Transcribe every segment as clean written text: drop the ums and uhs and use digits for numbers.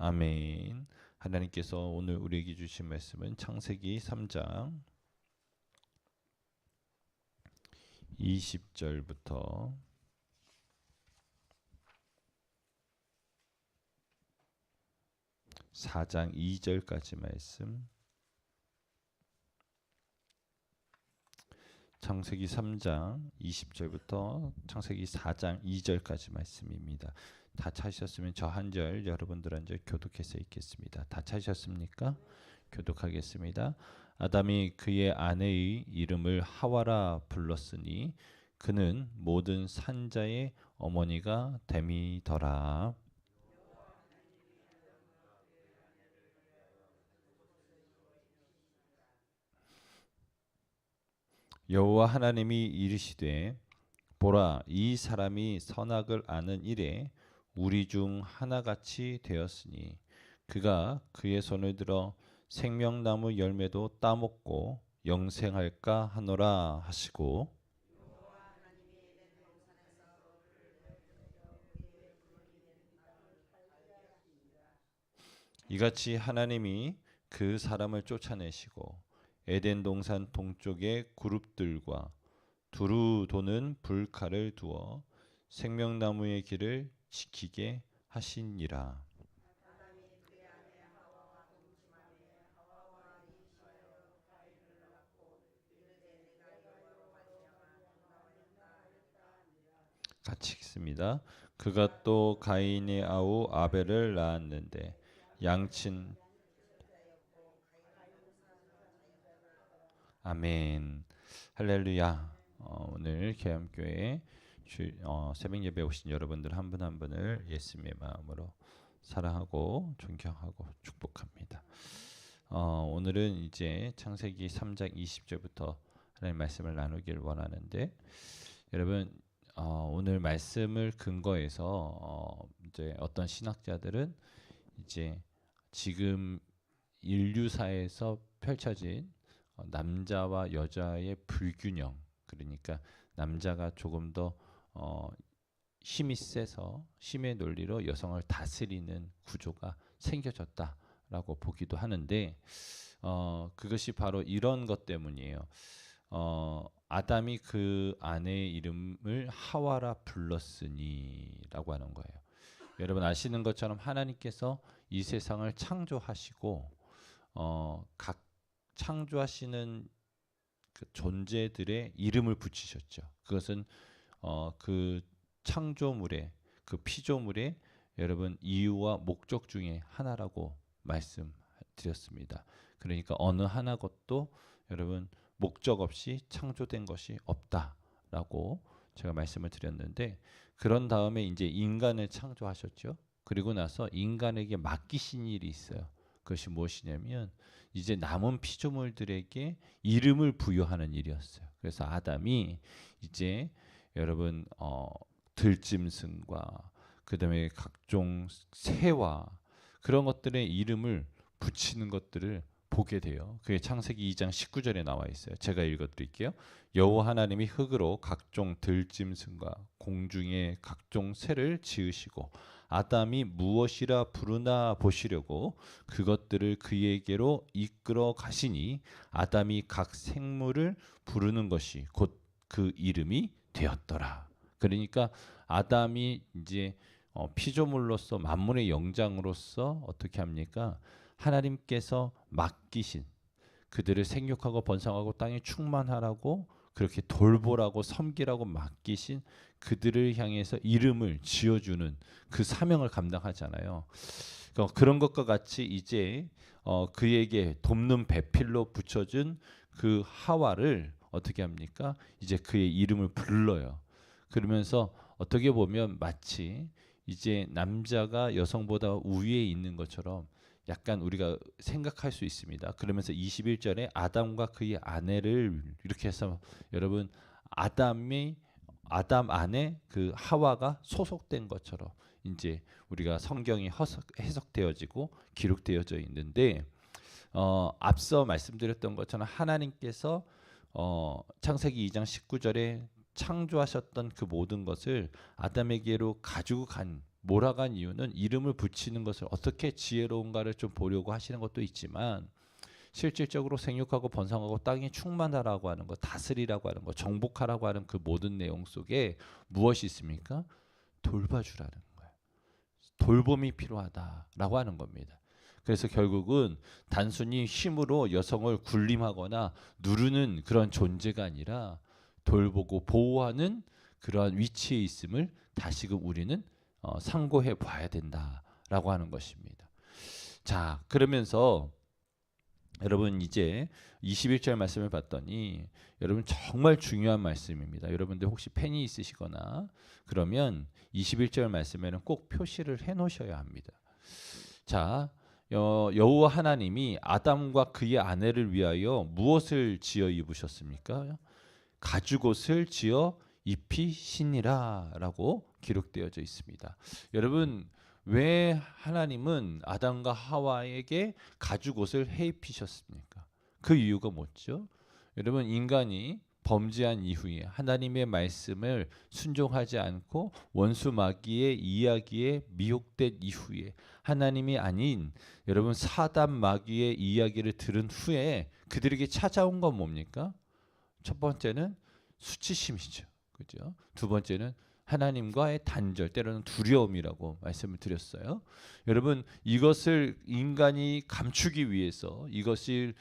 아멘. 하나님께서 오늘 우리에게 주신 말씀은 창세기 3장 20절부터 4장 2절까지 말씀. 창세기 3장 20절부터 창세기 4장 2절까지 말씀입니다. 다 찾으셨으면 저 한 절 여러분들 한 절 교독해서 읽겠습니다. 다 찾으셨습니까? 교독하겠습니다. 아담이 그의 아내의 이름을 하와라 불렀으니 그는 모든 산자의 어머니가 됨이더라. 여호와 하나님이 이르시되 보라, 이 사람이 선악을 아는 일에 우리 중 하나같이 되었으니 그가 그의 손을 들어 생명나무 열매도 따먹고 영생할까 하노라 하시고, 이같이 하나님이 그 사람을 쫓아내시고 에덴 동산 동쪽의 그룹들과 두루 도는 불칼을 두어 생명나무의 길을 지키게 하시니라. 같이 읽습니다. 그가 또 가인의 아우 아벨을 낳았는데 양친. 아멘. 할렐루야. 오늘 계암교회 새벽 예배 오신 여러분들 한 분 한 분을 예수님의 마음으로 사랑하고 존경하고 축복합니다. 오늘은 이제 창세기 3장 20절부터 하나님 말씀을 나누길 원하는데, 여러분 오늘 말씀을 근거해서 이제 어떤 신학자들은 이제 지금 인류사에서 펼쳐진 남자와 여자의 불균형, 그러니까 남자가 조금 더 힘이 세서 힘의 논리로 여성을 다스리는 구조가 생겨졌다라고 보기도 하는데, 그것이 바로 이런 것 때문이에요. 아담이 그 아내의 이름을 하와라 불렀으니라고 하는 거예요. 여러분 아시는 것처럼 하나님께서 이 세상을 창조하시고 각 창조하시는 그 존재들의 이름을 붙이셨죠. 그것은 그 창조물의 그 피조물의 여러분 이유와 목적 중에 하나라고 말씀드렸습니다. 그러니까 어느 하나 것도 여러분 목적 없이 창조된 것이 없다라고 제가 말씀을 드렸는데, 그런 다음에 이제 인간을 창조하셨죠. 그리고 나서 인간에게 맡기신 일이 있어요. 그것이 무엇이냐면 이제 남은 피조물들에게 이름을 부여하는 일이었어요. 그래서 아담이 이제 여러분 들짐승과 그다음에 각종 새와 그런 것들의 이름을 붙이는 것들을 보게 돼요. 그게 창세기 2장 19절에 나와 있어요. 제가 읽어드릴게요. 여호와 하나님이 흙으로 각종 들짐승과 공중의 각종 새를 지으시고 아담이 무엇이라 부르나 보시려고 그것들을 그에게로 이끌어 가시니 아담이 각 생물을 부르는 것이 곧 그 이름이 되었더라. 그러니까 아담이 이제 피조물로서 만물의 영장으로서 어떻게 합니까? 하나님께서 맡기신 그들을 생육하고 번성하고 땅에 충만하라고 그렇게 돌보라고 섬기라고 맡기신 그들을 향해서 이름을 지어주는 그 사명을 감당하잖아요. 그런 것과 같이 이제 그에게 돕는 배필로 붙여준 그 하와를 어떻게 합니까? 이제 그의 이름을 불러요. 그러면서 어떻게 보면 마치 이제 남자가 여성보다 우위에 있는 것처럼 약간 우리가 생각할 수 있습니다. 그러면서 21절에 아담과 그의 아내를 이렇게 해서 여러분 아담 안에 그 하와가 소속된 것처럼 이제 우리가 성경이 해석되어지고 기록되어져 있는데, 앞서 말씀드렸던 것처럼 하나님께서 창세기 2장 19절에 창조하셨던 그 모든 것을 아담에게로 가지고 간 몰아간 이유는 이름을 붙이는 것을 어떻게 지혜로운가를 좀 보려고 하시는 것도 있지만 실질적으로 생육하고 번성하고 땅이 충만하라고 하는 것, 다스리라고 하는 것, 정복하라고 하는 그 모든 내용 속에 무엇이 있습니까? 돌봐주라는 거예요. 돌봄이 필요하다라고 하는 겁니다. 그래서 결국은 단순히 힘으로 여성을 군림하거나 누르는 그런 존재가 아니라 돌보고 보호하는 그러한 위치에 있음을 다시금 우리는 상고해 봐야 된다라고 하는 것입니다. 자, 그러면서 여러분 이제 21절 말씀을 봤더니 여러분 정말 중요한 말씀입니다. 여러분들 혹시 펜이 있으시거나 그러면 21절 말씀에는 꼭 표시를 해 놓으셔야 합니다. 자, 여호와 하나님이 아담과 그의 아내를 위하여 무엇을 지어 입으셨습니까? 가죽옷을 지어 입히시니라라고 기록되어져 있습니다. 여러분 왜 하나님은 아담과 하와에게 가죽옷을 해 입히셨습니까? 그 이유가 뭐죠? 여러분 인간이 범죄한 이후에 하나님의 말씀을 순종하지 않고 원수 마귀의 이야기에 미혹된 이후에 하나님이 아닌 여러분 사단 마귀의 이야기를 들은 후에 그들에게 찾아온 건 뭡니까? 첫 번째는 수치심이죠. 그죠? 두 번째는 하나님과의 단절, 때로는 두려움이라고 말씀을 드렸어요. 여러분 이것을 인간이 감추기 위해서 이것을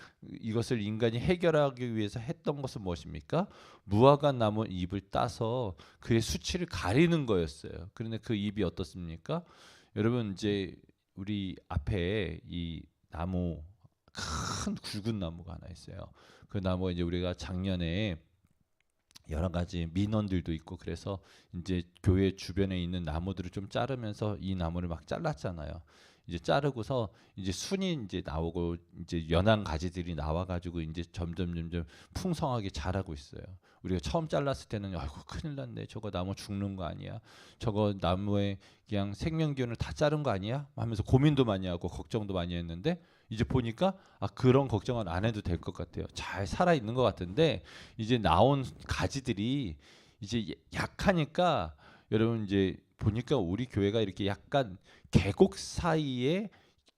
인간이 해결하기 위해서 했던 것은 무엇입니까? 무화과 나무 잎을 따서 그의 수치를 가리는 거였어요. 그런데 그 잎이 어떻습니까? 여러분 이제 우리 앞에 이 나무 큰 굵은 나무가 하나 있어요. 그 나무가 이제 우리가 작년에 여러 가지 민원들도 있고 그래서 이제 교회 주변에 있는 나무들을 좀 자르면서 이 나무를 막 잘랐잖아요. 이제 자르고서 이제 순이 이제 나오고 이제 연한 가지들이 나와가지고 이제 점점 풍성하게 자라고 있어요. 우리가 처음 잘랐을 때는 아이고 큰일 났네. 저거 나무 죽는 거 아니야? 저거 나무에 그냥 생명기운을 다 자른 거 아니야? 하면서 고민도 많이 하고 걱정도 많이 했는데 이제 보니까 그런 걱정은 안 해도 될 것 같아요. 잘 살아 있는 것 같은데 이제 나온 가지들이 이제 약하니까 여러분 이제 보니까 우리 교회가 이렇게 약간 계곡 사이에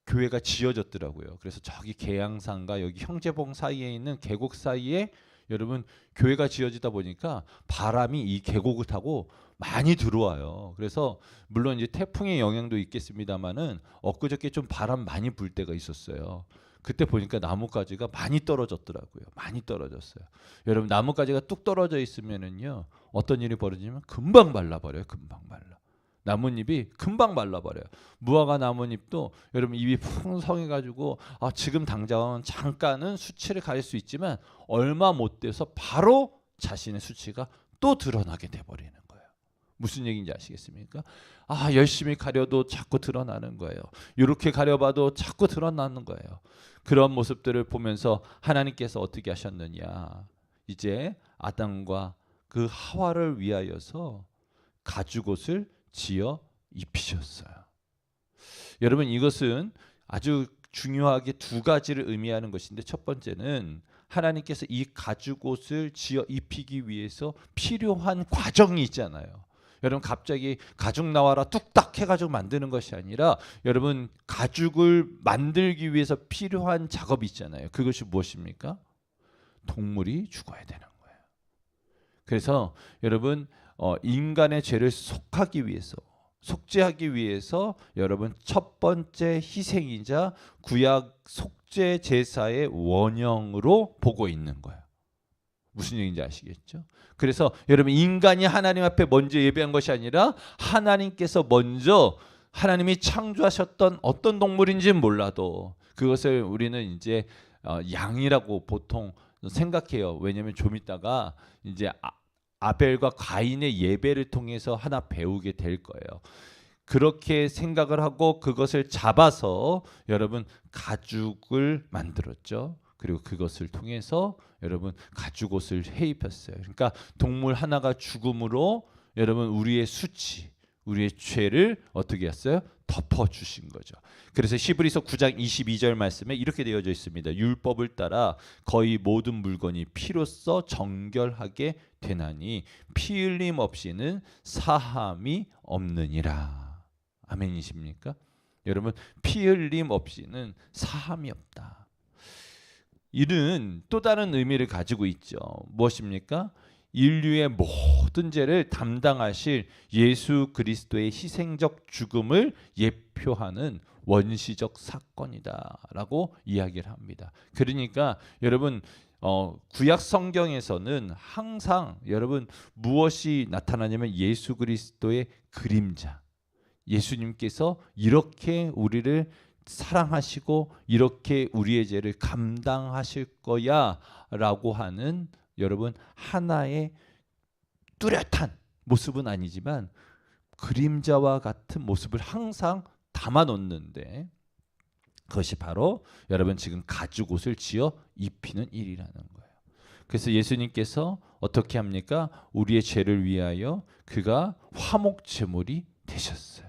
교회가 지어졌더라고요. 그래서 저기 계양산과 여기 형제봉 사이에 있는 계곡 사이에 여러분 교회가 지어지다 보니까 바람이 이 계곡을 타고 많이 들어와요. 그래서 물론 이제 태풍의 영향도 있겠습니다만은 엊그저께 좀 바람 많이 불 때가 있었어요. 그때 보니까 나뭇가지가 많이 떨어졌더라고요. 많이 떨어졌어요. 여러분 나뭇가지가 뚝 떨어져 있으면은요 어떤 일이 벌어지면 금방 말라버려요. 금방 말라. 나뭇잎이 금방 말라버려요. 무화과 나뭇잎도 여러분 잎이 풍성해가지고 지금 당장은 잠깐은 수치를 가릴 수 있지만 얼마 못 돼서 바로 자신의 수치가 또 드러나게 돼버리는 거예요. 무슨 얘기인지 아시겠습니까? 열심히 가려도 자꾸 드러나는 거예요. 이렇게 가려봐도 자꾸 드러나는 거예요. 그런 모습들을 보면서 하나님께서 어떻게 하셨느냐? 이제 아담과 그 하와를 위하여서 가죽옷을 지어 입히셨어요. 여러분 이것은 아주 중요하게 두 가지를 의미하는 것인데 첫 번째는 하나님께서 이 가죽옷을 지어 입히기 위해서 필요한 과정이 있잖아요. 여러분 갑자기 가죽 나와라 뚝딱 해가지고 만드는 것이 아니라 여러분 가죽을 만들기 위해서 필요한 작업이 있잖아요. 그것이 무엇입니까? 동물이 죽어야 되는 거예요. 그래서 여러분 인간의 죄를 속죄하기 위해서 여러분 첫 번째 희생이자 구약 속죄 제사의 원형으로 보고 있는 거예요. 무슨 얘기인지 아시겠죠? 그래서 여러분 인간이 하나님 앞에 먼저 예배한 것이 아니라 하나님께서 먼저 하나님이 창조하셨던 어떤 동물인지는 몰라도 그것을 우리는 이제 양이라고 보통 생각해요. 왜냐하면 좀 있다가 이제 아벨과 가인의 예배를 통해서 하나 배우게 될 거예요. 그렇게 생각을 하고 그것을 잡아서 여러분 가죽을 만들었죠. 그리고 그것을 통해서 여러분 가죽옷을 해 입혔어요. 그러니까 동물 하나가 죽음으로 여러분 우리의 수치, 우리의 죄를 어떻게 했어요? 덮어주신 거죠. 그래서 히브리서 9장 22절 말씀에 이렇게 되어져 있습니다. 율법을 따라 거의 모든 물건이 피로써 정결하게 되나니 피 흘림 없이는 사함이 없느니라. 아멘이십니까? 여러분, 피 흘림 없이는 사함이 없다. 이는 또 다른 의미를 가지고 있죠. 무엇입니까? 인류의 모든 죄를 담당하실 예수 그리스도의 희생적 죽음을 예표하는 원시적 사건이다라고 이야기를 합니다. 그러니까 여러분, 구약 성경에서는 항상 여러분 무엇이 나타나냐면 예수 그리스도의 그림자, 예수님께서 이렇게 우리를 사랑하시고 이렇게 우리의 죄를 감당하실 거야 라고 하는 여러분 하나의 뚜렷한 모습은 아니지만 그림자와 같은 모습을 항상 담아 놓는데, 그것이 바로 여러분 지금 가죽옷을 지어 입히는 일이라는 거예요. 그래서 예수님께서 어떻게 합니까? 우리의 죄를 위하여 그가 화목 제물이 되셨어요.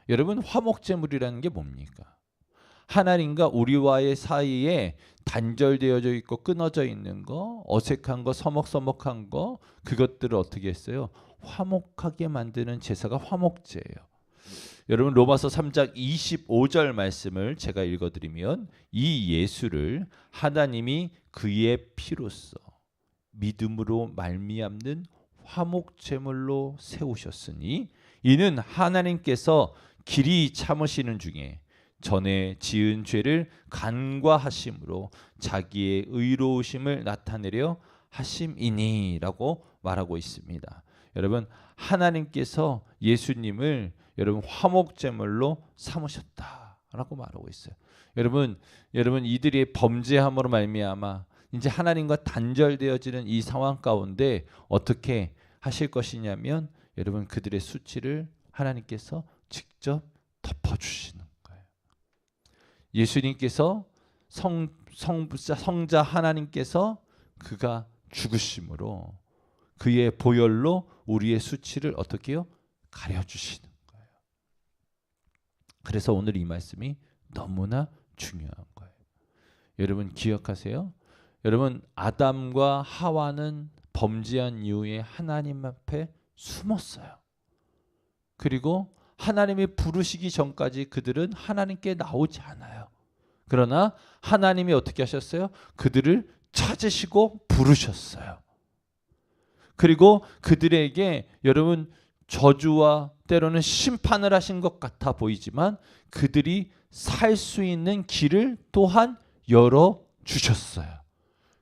여러분, 화목 제물이라는 게 뭡니까? 하나님과 우리와의 사이에 단절되어져 있고 끊어져 있는 거, 어색한 거, 서먹서먹한 거, 그것들을 어떻게 했어요? 화목하게 만드는 제사가 화목제예요. 여러분, 로마서 3장 25절 말씀을 제가 읽어드리면, 이 예수를 하나님이 그의 피로써 믿음으로 말미암는 화목제물로 세우셨으니 이는 하나님께서 길이 참으시는 중에 전에 지은 죄를 간과하심으로 자기의 의로우심을 나타내려 하심이니라고 말하고 있습니다. 여러분, 하나님께서 예수님을 여러분 화목제물로 삼으셨다라고 말하고 있어요. 여러분 이들이 범죄함으로 말미암아 이제 하나님과 단절되어지는 이 상황 가운데 어떻게 하실 것이냐면 여러분 그들의 수치를 하나님께서 직접 덮어주시는 거예요. 예수님께서 성자 하나님께서 그가 죽으심으로 그의 보혈로 우리의 수치를 어떻게 해요? 가려주시는 거예요. 그래서 오늘 이 말씀이 너무나 중요한 거예요. 여러분 기억하세요. 여러분 아담과 하와는 범죄한 이후에 하나님 앞에 숨었어요. 그리고 하나님이 부르시기 전까지 그들은 하나님께 나오지 않아요. 그러나 하나님이 어떻게 하셨어요? 그들을 찾으시고 부르셨어요. 그리고 그들에게 여러분 저주와 때로는 심판을 하신 것 같아 보이지만 그들이 살 수 있는 길을 또한 열어주셨어요.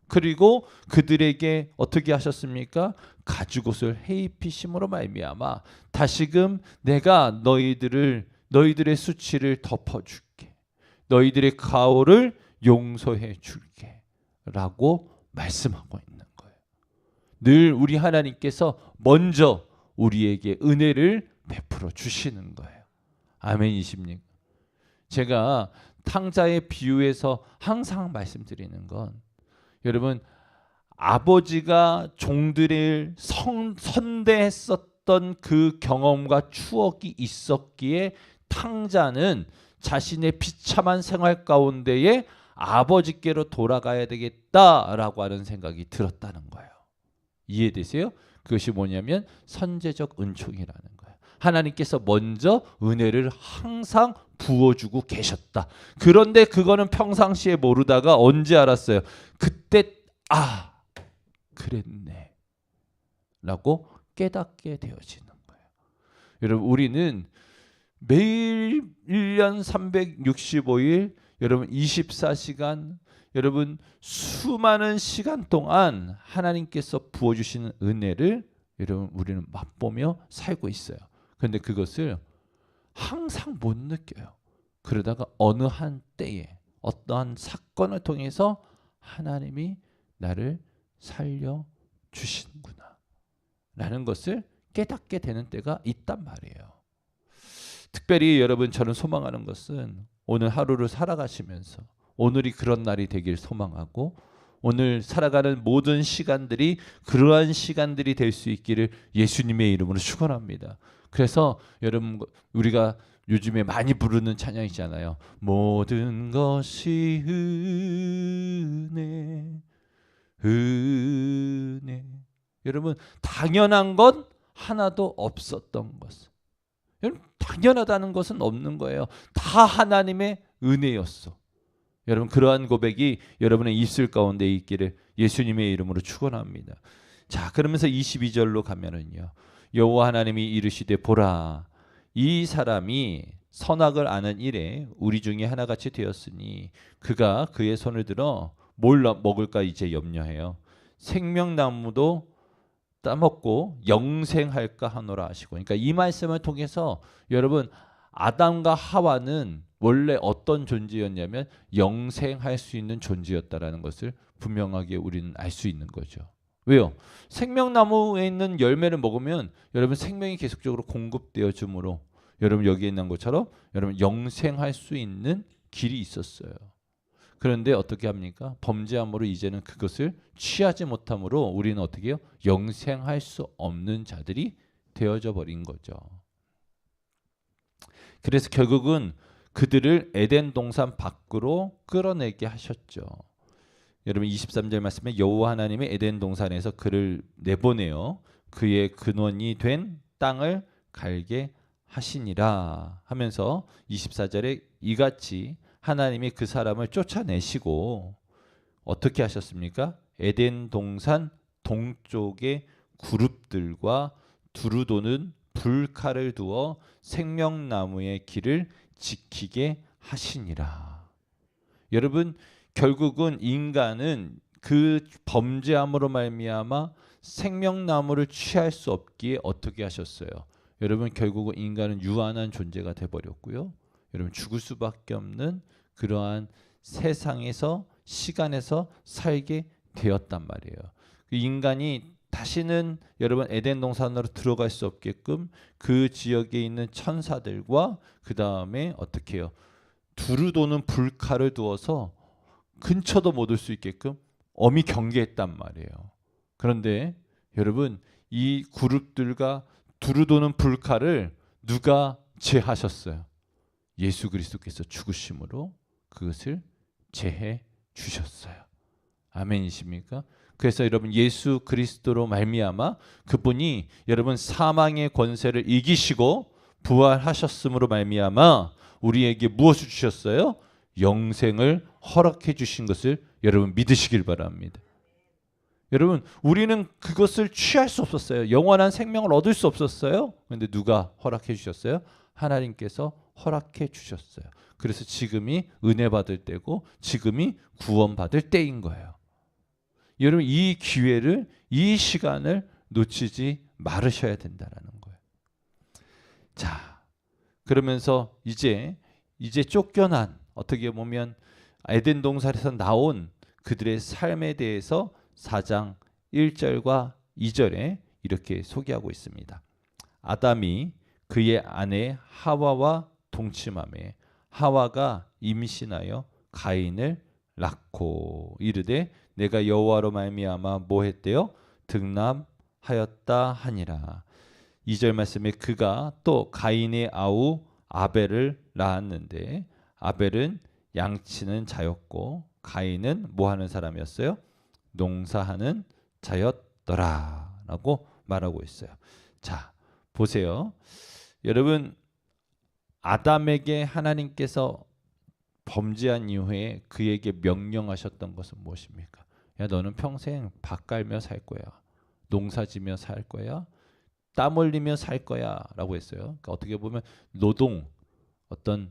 그리고 그들에게 어떻게 하셨습니까? 가죽옷을 해입히심으로 말미암아 다시금 내가 너희들의 수치를 덮어줄게. 너희들의 가오를 용서해 줄게 라고 말씀하고 있는 거예요. 늘 우리 하나님께서 먼저 우리에게 은혜를 베풀어 주시는 거예요. 아멘이십니까? 제가 탕자의 비유에서 항상 말씀드리는 건 여러분 아버지가 종들을 선대했었던 그 경험과 추억이 있었기에 탕자는 자신의 비참한 생활 가운데에 아버지께로 돌아가야 되겠다라고 하는 생각이 들었다는 거예요. 이해되세요? 그것이 뭐냐면 선제적 은총이라는 거예요. 하나님께서 먼저 은혜를 항상 부어주고 계셨다. 그런데 그거는 평상시에 모르다가 언제 알았어요? 그때 그랬네 라고 깨닫게 되어지는 거예요. 여러분 우리는 매일 1년 365일 여러분 24시간 여러분 수많은 시간 동안 하나님께서 부어주시는 은혜를 여러분 우리는 맛보며 살고 있어요. 그런데 그것을 항상 못 느껴요. 그러다가 어느 한 때에 어떠한 사건을 통해서 하나님이 나를 살려주시는구나 라는 것을 깨닫게 되는 때가 있단 말이에요. 특별히 여러분 저는 소망하는 것은 오늘 하루를 살아가시면서 오늘이 그런 날이 되길 소망하고 오늘 살아가는 모든 시간들이 그러한 시간들이 될 수 있기를 예수님의 이름으로 축원합니다. 그래서 여러분 우리가 요즘에 많이 부르는 찬양이잖아요. 모든 것이 은혜. 여러분 당연한 건 하나도 없었던 것을 여러분, 당연하다는 것은 없는 거예요. 다 하나님의 은혜였어. 여러분, 그러한 고백이 여러분의 입술 가운데 있기를 예수님의 이름으로 축원합니다. 자, 그러면서 22절로 가면은요. 여호와 하나님이 이르시되 보라, 이 사람이 선악을 아는 일에 우리 중에 하나같이 되었으니 그가 그의 손을 들어 뭘 먹을까 이제 염려해요. 생명나무도 따먹고 영생할까 하노라 하시고. 그러니까 이 말씀을 통해서 여러분, 아담과 하와는 원래 어떤 존재였냐면 영생할 수 있는 존재였다라는 것을 분명하게 우리는 알 수 있는 거죠. 왜요? 생명나무에 있는 열매를 먹으면 여러분 생명이 계속적으로 공급되어 주므로 여러분 여기에 있는 것처럼 여러분 영생할 수 있는 길이 있었어요. 그런데 어떻게 합니까? 범죄함으로 이제는 그것을 취하지 못함으로 우리는 어떻게 해요? 영생할 수 없는 자들이 되어져 버린 거죠. 그래서 결국은 그들을 에덴 동산 밖으로 끌어내게 하셨죠. 여러분 23절 말씀에 여호와 하나님의 에덴 동산에서 그를 내보내어 그의 근원이 된 땅을 갈게 하시니라 하면서 24절에 이같이 하나님이 그 사람을 쫓아내시고 어떻게 하셨습니까? 에덴 동산 동쪽에 그룹들과 두루 도는 불칼을 두어 생명나무의 길을 지키게 하시니라. 여러분, 결국은 인간은 그 범죄함으로 말미암아 생명나무를 취할 수 없기에 어떻게 하셨어요? 여러분, 결국은 인간은 유한한 존재가 돼버렸고요. 여러분, 죽을 수밖에 없는 그러한 세상에서 시간에서 살게 되었단 말이에요. 인간이 다시는 여러분 에덴 동산으로 들어갈 수 없게끔 그 지역에 있는 천사들과 그 다음에 어떻게 해요? 두루 도는 불칼을 두어서 근처도 못 올 수 있게끔 엄히 경계했단 말이에요. 그런데 여러분, 이 그룹들과 두루 도는 불칼을 누가 제하셨어요? 예수 그리스도께서 죽으심으로 그것을 제해 주셨어요. 아멘이십니까? 그래서 여러분 예수 그리스도로 말미암아 그분이 여러분 사망의 권세를 이기시고 부활하셨음으로 말미암아 우리에게 무엇을 주셨어요? 영생을 허락해 주신 것을 여러분 믿으시길 바랍니다. 여러분, 우리는 그것을 취할 수 없었어요. 영원한 생명을 얻을 수 없었어요. 그런데 누가 허락해 주셨어요? 하나님께서 허락해 주셨어요. 그래서 지금이 은혜 받을 때고 지금이 구원 받을 때인 거예요. 여러분, 이 기회를, 이 시간을 놓치지 말으셔야 된다라는 거예요. 자, 그러면서 이제 쫓겨난, 어떻게 보면 에덴 동산에서 나온 그들의 삶에 대해서 4장 1절과 2절에 이렇게 소개하고 있습니다. 아담이 그의 아내 하와와 동침하매 하와가 임신하여 가인을 낳고 이르되 내가 여호와로 말미암아 뭐 했대요? 득남하였다 하니라. 2절 말씀에 그가 또 가인의 아우 아벨을 낳았는데 아벨은 양치는 자였고 가인은 뭐 하는 사람이었어요? 농사하는 자였더라 라고 말하고 있어요. 자, 보세요. 여러분, 아담에게 하나님께서 범죄한 이후에 그에게 명령하셨던 것은 무엇입니까? 야, 너는 평생 밭 갈며 살 거야. 농사지며 살 거야. 땀 흘리며 살 거야 라고 했어요. 그러니까 어떻게 보면 노동, 어떤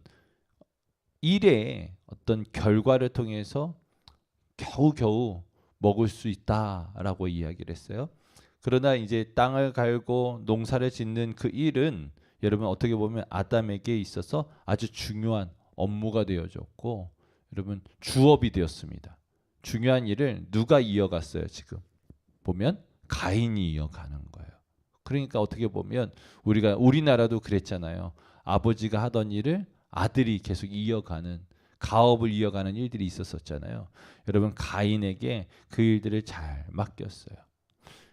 일의 어떤 결과를 통해서 겨우겨우 먹을 수 있다라고 이야기를 했어요. 그러나 이제 땅을 갈고 농사를 짓는 그 일은 여러분 어떻게 보면 아담에게 있어서 아주 중요한 업무가 되어졌고 여러분 주업이 되었습니다. 중요한 일을 누가 이어갔어요? 지금 보면 가인이 이어가는 거예요. 그러니까 어떻게 보면 우리나라도 그랬잖아요. 아버지가 하던 일을 아들이 계속 이어가는, 가업을 이어가는 일들이 있었잖아요. 여러분 가인에게 그 일들을 잘 맡겼어요.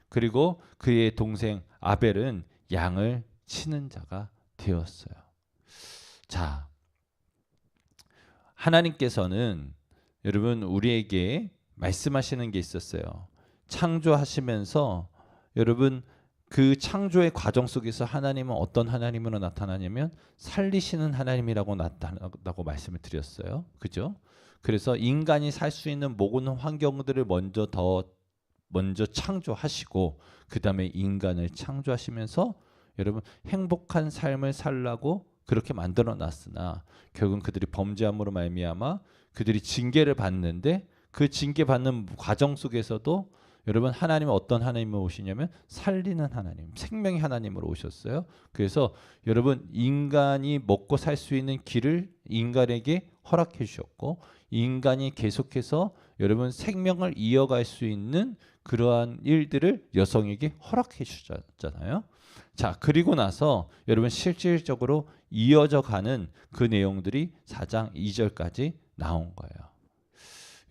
그리고 그의 동생 아벨은 양을 치는 자가 되었어요. 자, 하나님께서는 여러분 우리에게 말씀하시는 게 있었어요. 창조하시면서 여러분 그 창조의 과정 속에서 하나님은 어떤 하나님으로 나타나냐면 살리시는 하나님이라고 나타나고 말씀을 드렸어요. 그죠? 그래서 인간이 살 수 있는 모든 환경들을 먼저 창조하시고 그 다음에 인간을 창조하시면서 여러분 행복한 삶을 살라고 그렇게 만들어 놨으나 결국은 그들이 범죄함으로 말미암아 그들이 징계를 받는데 그 징계받는 과정 속에서도 여러분 하나님은 어떤 하나님으로 오시냐면 살리는 하나님, 생명의 하나님으로 오셨어요. 그래서 여러분 인간이 먹고 살 수 있는 길을 인간에게 허락해 주셨고 인간이 계속해서 여러분 생명을 이어갈 수 있는 그러한 일들을 여성에게 허락해 주셨잖아요. 자, 그리고 나서 여러분 실질적으로 이어져 가는 그 내용들이 4장 2절까지 나온 거예요.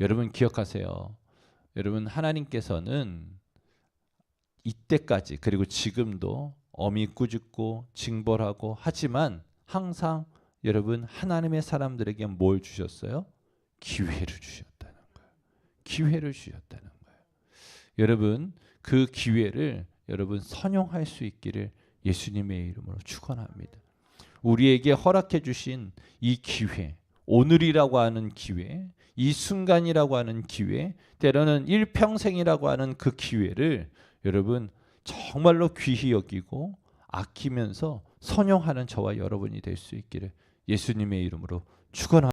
여러분 기억하세요. 여러분 하나님께서는 이때까지 그리고 지금도 엄히 꾸짖고 징벌하고 하지만 항상 여러분 하나님의 사람들에게 뭘 주셨어요? 기회를 주셨다는 거예요. 기회를 주셨다는 거예요. 여러분 그 기회를 여러분 선용할 수 있기를 예수님의 이름으로 축원합니다. 우리에게 허락해 주신 이 기회, 오늘이라고 하는 기회, 이 순간이라고 하는 기회, 때로는 일평생이라고 하는 그 기회를 여러분 정말로 귀히 여기고 아끼면서 선용하는 저와 여러분이 될 수 있기를 예수님의 이름으로 축원합니다.